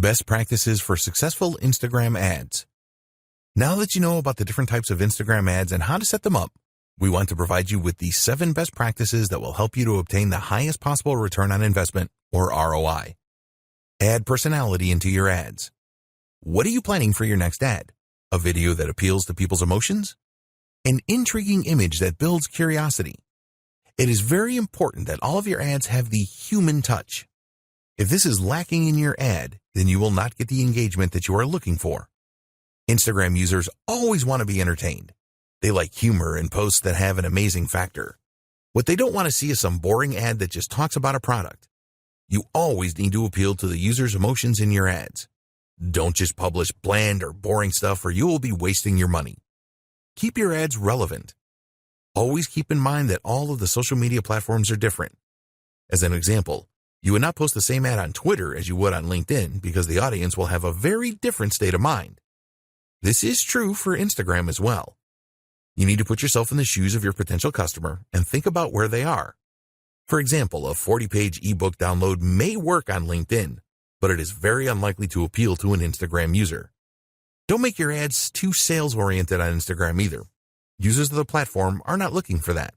Best practices for successful Instagram ads. Now that you know about the different types of Instagram ads and how to set them up, we want to provide you with the 7 best practices that will help you to obtain the highest possible return on investment, or ROI. Add personality into your ads. What are you planning for your next ad? A video that appeals to people's emotions? An intriguing image that builds curiosity? It is very important that all of your ads have the human touch. If this is lacking in your ad, then you will not get the engagement that you are looking for. Instagram users always want to be entertained. They like humor and posts that have an amazing factor. What they don't want to see is some boring ad that just talks about a product. You always need to appeal to the user's emotions in your ads. Don't just publish bland or boring stuff or you will be wasting your money. Keep your ads relevant. Always keep in mind that all of the social media platforms are different. As an example, you would not post the same ad on Twitter as you would on LinkedIn because the audience will have a very different state of mind. This is true for Instagram as well. You need to put yourself in the shoes of your potential customer and think about where they are. For example, a 40-page ebook download may work on LinkedIn, but it is very unlikely to appeal to an Instagram user. Don't make your ads too sales-oriented on Instagram either. Users of the platform are not looking for that.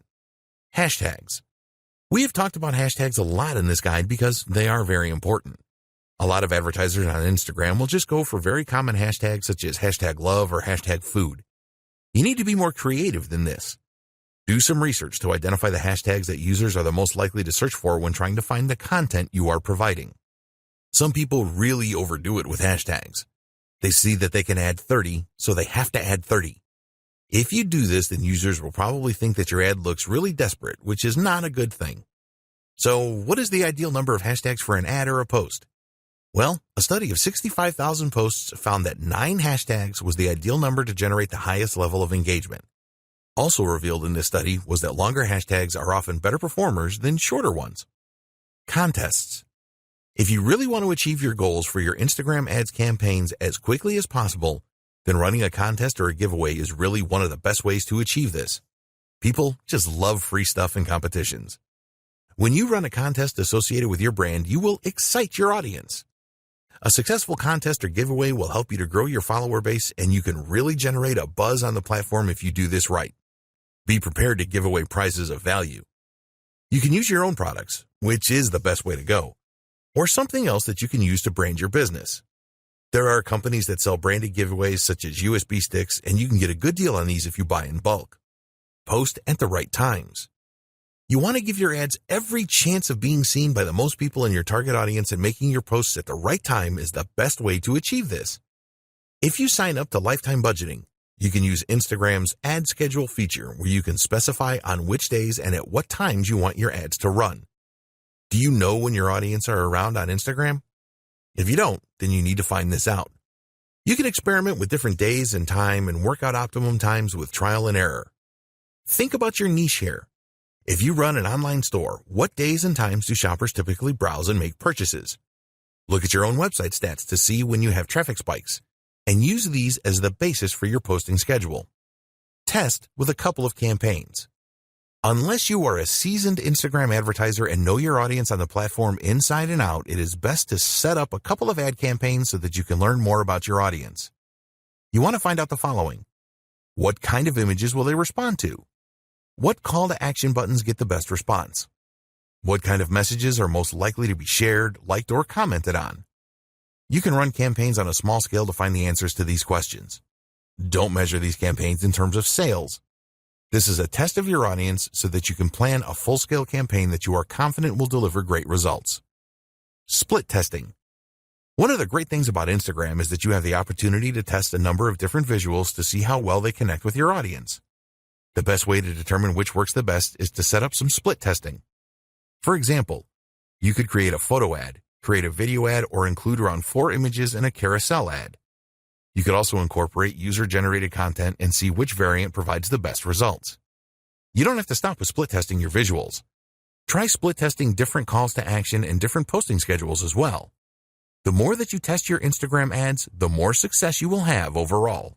Hashtags. We have talked about hashtags a lot in this guide because they are very important. A lot of advertisers on Instagram will just go for very common hashtags such as hashtag love or hashtag food. You need to be more creative than this. Do some research to identify the hashtags that users are the most likely to search for when trying to find the content you are providing. Some people really overdo it with hashtags. They see that they can add 30, so they have to add 30. If you do this, then users will probably think that your ad looks really desperate, which is not a good thing. So, what is the ideal number of hashtags for an ad or a post? Well, a study of 65,000 posts found that 9 hashtags was the ideal number to generate the highest level of engagement. Also revealed in this study was that longer hashtags are often better performers than shorter ones. Contests. If you really want to achieve your goals for your Instagram ads campaigns as quickly as possible, then running a contest or a giveaway is really one of the best ways to achieve this. People just love free stuff and competitions. When you run a contest associated with your brand, you will excite your audience. A successful contest or giveaway will help you to grow your follower base, and you can really generate a buzz on the platform if you do this right. Be prepared to give away prizes of value. You can use your own products, which is the best way to go, or something else that you can use to brand your business. There are companies that sell branded giveaways such as USB sticks, and you can get a good deal on these if you buy in bulk. Post at the right times. You want to give your ads every chance of being seen by the most people in your target audience, and making your posts at the right time is the best way to achieve this. If you sign up to lifetime budgeting, you can use Instagram's ad schedule feature where you can specify on which days and at what times you want your ads to run. Do you know when your audience are around on Instagram? If you don't, then you need to find this out. You can experiment with different days and time and work out optimum times with trial and error. Think about your niche here. If you run an online store, what days and times do shoppers typically browse and make purchases? Look at your own website stats to see when you have traffic spikes, and use these as the basis for your posting schedule. Test with a couple of campaigns. Unless you are a seasoned Instagram advertiser and know your audience on the platform inside and out, it is best to set up a couple of ad campaigns so that you can learn more about your audience. You want to find out the following. What kind of images will they respond to? What call to action buttons get the best response? What kind of messages are most likely to be shared, liked, or commented on? You can run campaigns on a small scale to find the answers to these questions. Don't measure these campaigns in terms of sales. This is a test of your audience so that you can plan a full-scale campaign that you are confident will deliver great results. Split testing. One of the great things about Instagram is that you have the opportunity to test a number of different visuals to see how well they connect with your audience. The best way to determine which works the best is to set up some split testing. For example, you could create a photo ad, create a video ad, or include around 4 images in a carousel ad. You could also incorporate user-generated content and see which variant provides the best results. You don't have to stop with split testing your visuals. Try split testing different calls to action and different posting schedules as well. The more that you test your Instagram ads, the more success you will have overall.